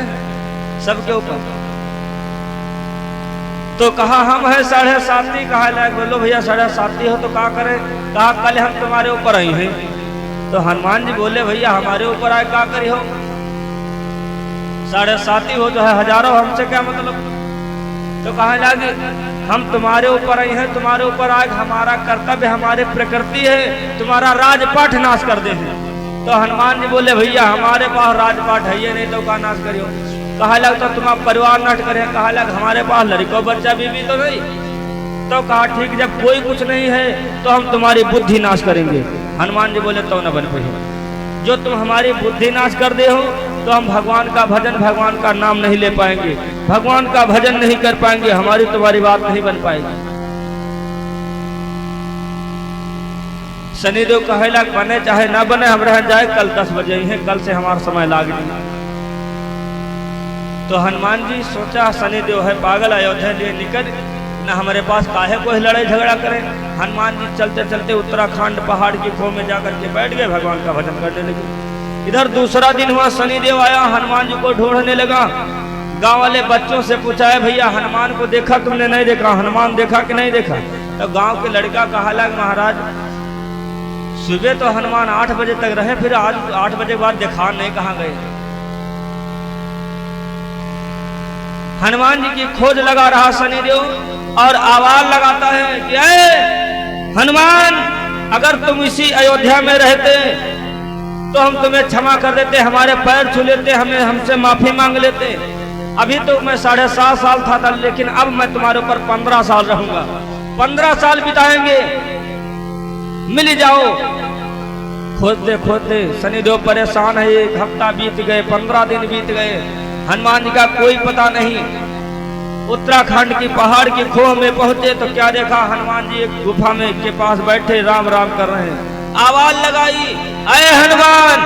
सबके ऊपर। तो कहा हम हैं 7.5, कहा लायक बोलो भैया 7.5 हो तो क्या करें? कहा कल हम तुम्हारे ऊपर आई हैं। तो हनुमान जी बोले भैया हमारे ऊपर आए क्या करी हो? 7.5 हो जो है हजारों, हमसे क्या मतलब? तो कहा लगे हम तुम्हारे ऊपर आई हैं, तुम्हारे ऊपर आए, हमारा कर्तव्य हमारे प्रकृति है तुम्हारा राजपाट नाश कर दे। तो हनुमान जी बोले भैया हमारे पास राजपाट है ये नहीं तो का नाश करियो। कहा लग तो तुम्हारा परिवार नष्ट करे, कहा लग हमारे पास लड़कों बच्चा बीवी तो नहीं। तो कहा ठीक जब कोई कुछ नहीं है तो हम तुम्हारी बुद्धि नाश करेंगे। हनुमान जी बोले तो न बन पाए, जो तुम हमारी बुद्धि नाश कर दे हो तो हम भगवान का भजन, भगवान का नाम नहीं ले पाएंगे, भगवान का भजन नहीं कर पाएंगे, हमारी तुम्हारी बात नहीं बन पाएगी। शनिदेव कहेला बने चाहे ना बने हम रह जाए, कल 10 बजे ही है, कल से हमारा समय लाग नहीं। तो हनुमान जी सोचा शनिदेव है पागल, अयोध्या लिए निकल न हमारे पास काहे कोई लड़ाई झगड़ा करे। हनुमान जी चलते चलते उत्तराखंड पहाड़ की खो में जाकर के बैठ गए, भगवान का भजन करने लगे। इधर दूसरा दिन हुआ, शनिदेव आया, हनुमान जी को ढूंढने लगा। गांव वाले बच्चों से पूछा है भैया हनुमान को देखा तुमने? नहीं देखा। हनुमान देखा कि नहीं देखा? तो गांव के लड़का कहा लग महाराज सुबह तो हनुमान 8 बजे तक रहे, फिर आज 8 बजे के बाद देखा नहीं, कहाँ गए? हनुमान जी की खोज लगा रहा शनिदेव और आवाज लगाता है कि हनुमान अगर तुम इसी अयोध्या में रहते तो हम तुम्हें क्षमा कर देते, हमारे पैर छू लेते, हमें हमसे माफी मांग लेते। अभी तो मैं 7.5 साल था, लेकिन अब मैं तुम्हारे ऊपर 15 साल रहूंगा, 15 साल बिताएंगे, मिल जाओ। खोजते खोजते शनिदेव परेशान है, 1 हफ्ता बीत गए, 15 दिन बीत गए, हनुमान जी का कोई पता नहीं। उत्तराखंड की पहाड़ की खोह में पहुंचे तो क्या देखा, हनुमान जी एक गुफा में के पास बैठे राम राम कर रहे हैं। आवाज लगाई, अरे हनुमान।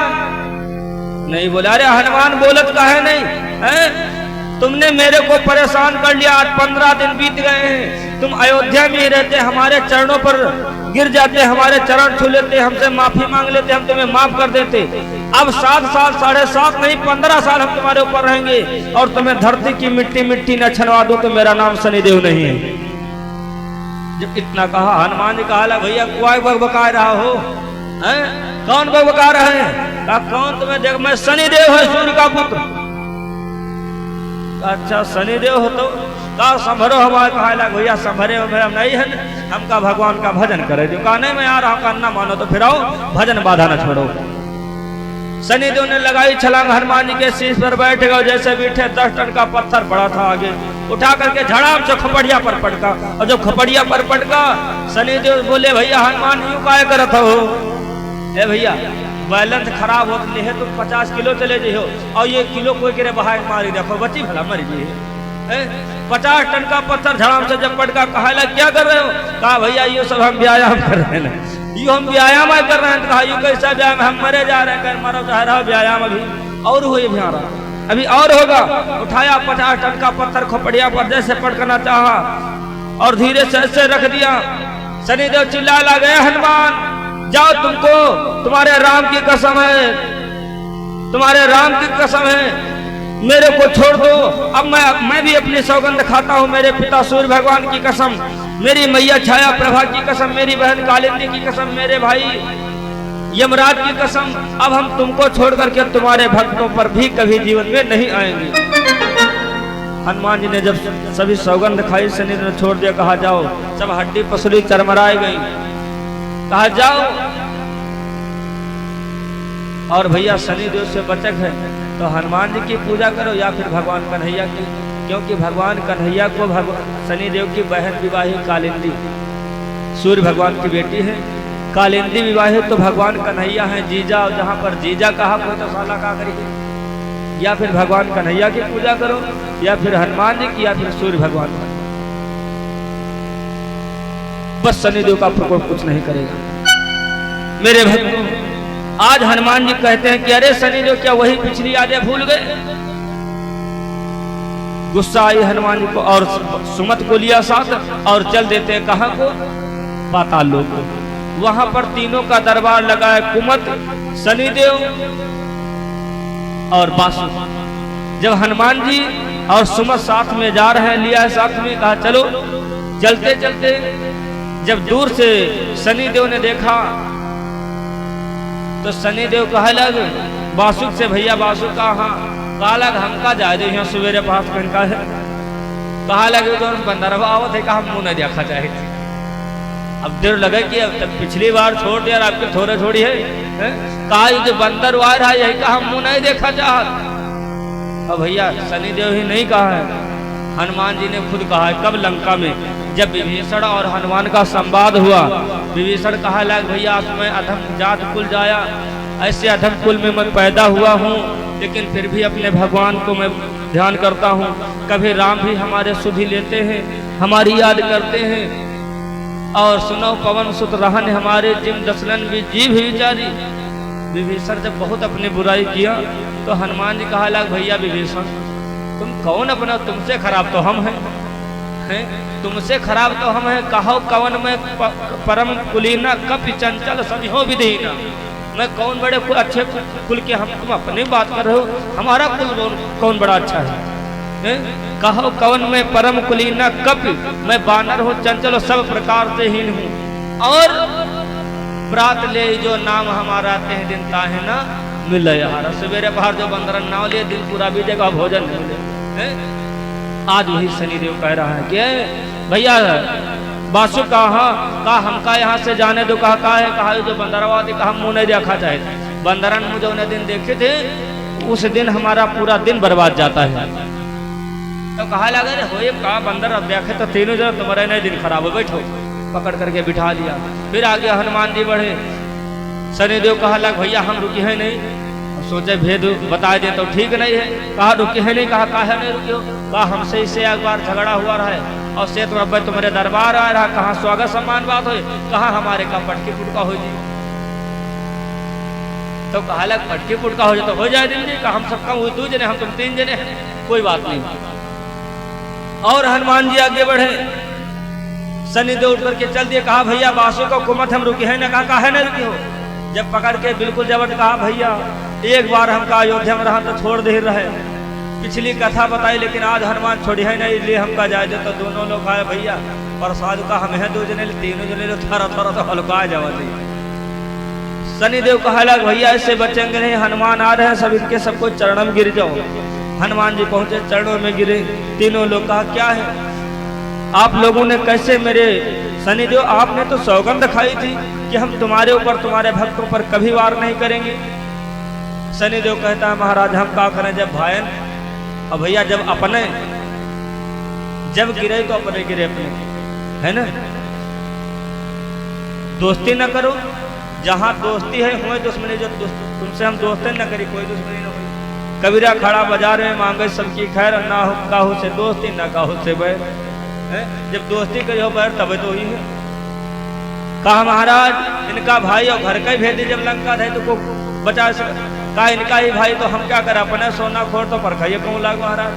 नहीं बोला, अरे हनुमान बोलत काहे नहीं है? तुमने मेरे को परेशान कर लिया, आज 15 दिन बीत गए हैं, तुम अयोध्या में ही रहते, हमारे चरणों पर गिर जाते, हमारे चरण छू लेते, हमसे माफी मांग लेते, हम तुम्हें माफ कर देते। अब 7 साल 7.5 नहीं 15 साल हम तुम्हारे ऊपर रहेंगे और तुम्हें धरती की मिट्टी मिट्टी न छनवा दो तो मेरा नाम शनिदेव नहीं है। जब इतना कहा, हनुमान जी कहा, भैया कोई बकबका रहा हो, हैं? कौन बकबका रहे हैं? कहा कौन तुम्हें देख, मैं शनिदेव है, सूर्य का पुत्र। अच्छा शनिदेव हो तो कहा संभरो हमारे, कहा भैया संभरे हो हम नहीं है, हम का भगवान का भजन करे। जो कहा नहीं मैं आ रहा हूँ, कहना मानो तो फिर आओ, भजन बाधा न छोड़ो। शनिदेव ने लगाई छलांग, हनुमान जी के शीश पर बैठ गए, जैसे बैठे 10 टन का पत्थर पड़ा था आगे, उठा करके झड़ाम से खोपड़िया पर पटका। और जब खोपड़िया पर पटका, शनिदेव बोले भैया हनुमान यूं काय करत हो? ए भैया बैलेंस खराब हो ले है तो 50 किलो चले जाइयो और ये किलो कोई करे बहाय मारी देखो बची भला मर जी। 50 टन का पत्थर झड़ाम से जब पटका, कहा क्या कर रहे हो? कहा भैया ये सब हम व्यायाम कर रहे हैं, ये हम व्यायाम कर रहे हैं। कहा यू कैसा व्यायाम, हम मरे जा रहे हैं, मरो जा रहा व्यायाम अभी और हुए भी आ रहा, अभी और होगा। उठाया 50 टन का पत्थर खोपड़िया पर जैसे पटकना चाहा और धीरे से ऐसे रख दिया। शनिदेव चिल्ला लगे, हनुमान जाओ, तुमको तुम्हारे राम की कसम है, तुम्हारे राम की कसम है, मेरे को छोड़ दो। अब मैं भी अपनी सौगंध खाता हूँ, मेरे पिता सूर्य भगवान की कसम, मेरी मैया छाया प्रभा की कसम, मेरी बहन कालिंदी की कसम, मेरे भाई यमराज की कसम, अब हम तुमको छोड़ करके तुम्हारे भक्तों पर भी कभी जीवन में नहीं आएंगे। हनुमान जी ने जब सभी सौगंध खाई, शनिदेव ने छोड़ दिया, कहा जाओ। सब हड्डी पसली चरमराई गई, कहा जाओ। और भैया शनिदेव से बचक है तो हनुमान जी की पूजा करो या फिर भगवान कन्हैया की, क्योंकि भगवान कन्हैया को शनिदेव की बहन विवाहित कालिंदी सूर्य भगवान की बेटी है, कालिंदी विवाहित तो भगवान कन्हैया है जीजा। और जहाँ पर जीजा कहा कोई तो साला का करिए, या फिर भगवान कन्हैया की पूजा करो या फिर हनुमान जी की या फिर सूर्य भगवान की, बस शनिदेव का प्रकोप कुछ नहीं करेगा। मेरे भक्तों, आज हनुमान जी कहते हैं कि अरे शनिदेव क्या वही पिछली यादें भूल गए? गुस्सा आई हनुमान जी को और सुमत को लिया साथ और चल देते हैं कहां को? पाताल लोक को। वहां पर तीनों का दरबार लगा है, कुमत, शनिदेव और बासु। जब हनुमान जी और सुमत साथ में जा रहे हैं, लिया है साथ में, कहा चलो। चलते चलते जब दूर से शनिदेव ने देखा तो शनिदेव कहा लग बासुक से, भैया बासु कहा लग हमका जा दे यहाँ सवेरे पास का है, कहा लगे तो बंदरवा आवत है, कहा मुंह नहीं देखा चाहे। अब देर लगे कि अब तक पिछली बार छोड़ दिया, आपके थोड़े थोड़ी है, कहा जो बंदर आ रहा है यही कहा मुंह नहीं देखा चाहत। अब भैया शनिदेव ही नहीं कहा है, हनुमान जी ने खुद कहा है। कब? लंका में, जब विभीषण और हनुमान का संवाद हुआ। विभीषण कहा लग भैया मैं अधम जात कुल जाया, ऐसे अधम कुल में मैं पैदा हुआ हूँ, लेकिन फिर भी अपने भगवान को मैं ध्यान करता हूँ। कभी राम भी हमारे सुधि लेते हैं, हमारी याद करते हैं। और सुनो पवन सुत रहन हमारे जिम दसलन भी जी भी विचारी। विभीषण जब बहुत अपनी बुराई किया तो हनुमान जी कहा लग भैया विभीषण तुम कौन अपना, तुमसे खराब तो हम हैं, तुमसे खराब तो हम हैं। कहो कवन में परम कुलीना कपि चंचल समिहो विधीना। मैं कौन बड़े अच्छे कुल के, हम तुम अपनी बात कर रहे हो, हमारा कुल कौन बड़ा अच्छा है? कहो कवन में परम कुलीना कपि, मैं बानर हूँ चंचल सब प्रकार से हीन हूँ। और प्रात ले जो नाम हमारा तेह दिन ताहे ना मिले यार, सवेरे बाहर जो बंदरन नाव लिए दिन पूरा बीतेगा भोजन मिले। आज वही शनिदेव कह रहा है कि भैया बासु कहा हमका यहाँ से जाने दो। कहा है? कहा जो बंदरवा थी, कहा मुँह नहीं देखा चाहे। बंदरन मुझे उन्हें दिन देखे थे, उस दिन हमारा पूरा दिन बर्बाद जाता है। तो कहा लगे हो कहा बंदर अब देखे तो तीनों जन तुम्हारे नहीं दिन खराब हो, बैठो। पकड़ करके बिठा लिया। फिर आगे हनुमान जी बढ़े। शनिदेव कहा लग भैया हम रुकी है नहीं। सोचे भेद बता दे तो ठीक नहीं है। कहा रुके है नहीं, कहा काहे नहीं रुके हो? कहा हमसे इससे एक बार झगड़ा हुआ रहा है और से तुम्हारे दरबार आ रहा, कहा स्वागत सम्मान बात हो, कहा हमारे का पटकी फुटका हो जी। तो कहा लग पटकी फुटका हो जाए तो हो जाए दिन जी, कहा हम सब कम 2 जने, हम तुम 3 जने हैं, कोई बात नहीं। और हनुमान जी आगे बढ़े, शनिदेव उठ करके चल दिए। कहा भैया बासु को कुमत हम रुके हैं ना, कहा काहे नहीं रुके हो? जब पकड़ के बिल्कुल जबरदस्त कहा भैया एक बार हमका अयोध्या में रहा तो छोड़ दे रहे, पिछली कथा बताई लेकिन आज हनुमान छोड़ी है नहीं, इसलिए हमका जाए दे। तो दोनों लोग आए भैया प्रसाद का हम है 2 जने, 3 जने थोड़ा थोड़ा तो हल्का जावा दी। शनिदेव कहा लग भैया इससे बचेंगे नहीं, हनुमान आ रहे हैं, सब इनके सबको चरणों में गिर जाओ। हनुमान जी पहुंचे, चरणों में गिरे। तीनों लोग कहा क्या है आप लोगों ने कैसे मेरे शनिदेव, आपने तो सौगंध खाई थी कि हम तुम्हारे ऊपर तुम्हारे भक्तों पर कभी वार नहीं करेंगे। शनिदेव कहता है महाराज हम क्या करें, जब भायन और भैया जब गिरे तो अपने गिरे अपने, है ना, दोस्ती न करो, जहां दोस्ती है हुए दुश्मनी, जो तुमसे हम दोस्ती न करी कोई दुश्मनी न हुई। कबीरा खड़ा बाजार में मांगे सबकी खैर, ना हो काहू से दोस्ती ना काहू से बैर, जब दोस्ती करी हो बैर तब तो ही है। कहा महाराज इनका भाई और घर का ही भेज दी, जब लंका थे तो को बचा सका। कहा इनका ही भाई तो हम क्या करें, अपने सोना खोर तो पर खाइए कहूँ लाग महाराज।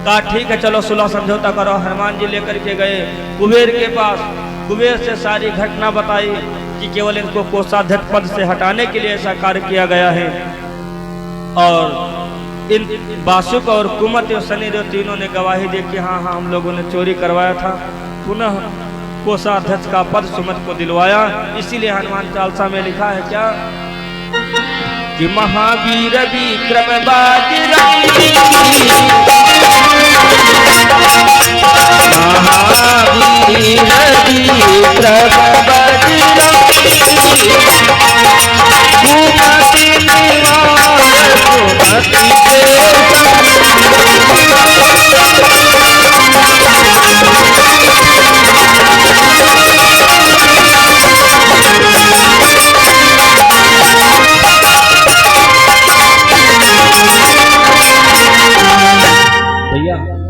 कहा ठीक है चलो सुलह समझौता करो। हनुमान जी लेकर के गए कुबेर के पास, कुबेर से सारी घटना बताई कि केवल इनको कोषाध्यक्ष पद से हटाने के लिए ऐसा कार्य किया गया है। और इन बासुक और कुमत और शनिदेव तीनों ने गवाही दी कि हाँ हाँ हम लोगों ने चोरी करवाया था, पुनः कोषाध्यक्ष का पद सुमत को दिलवाया। इसीलिए हनुमान चालीसा में लिखा है क्या कि महावीर विक्रम बाजीराव, महावीर विक्रम बाजीराव, कुमति निवार कुमति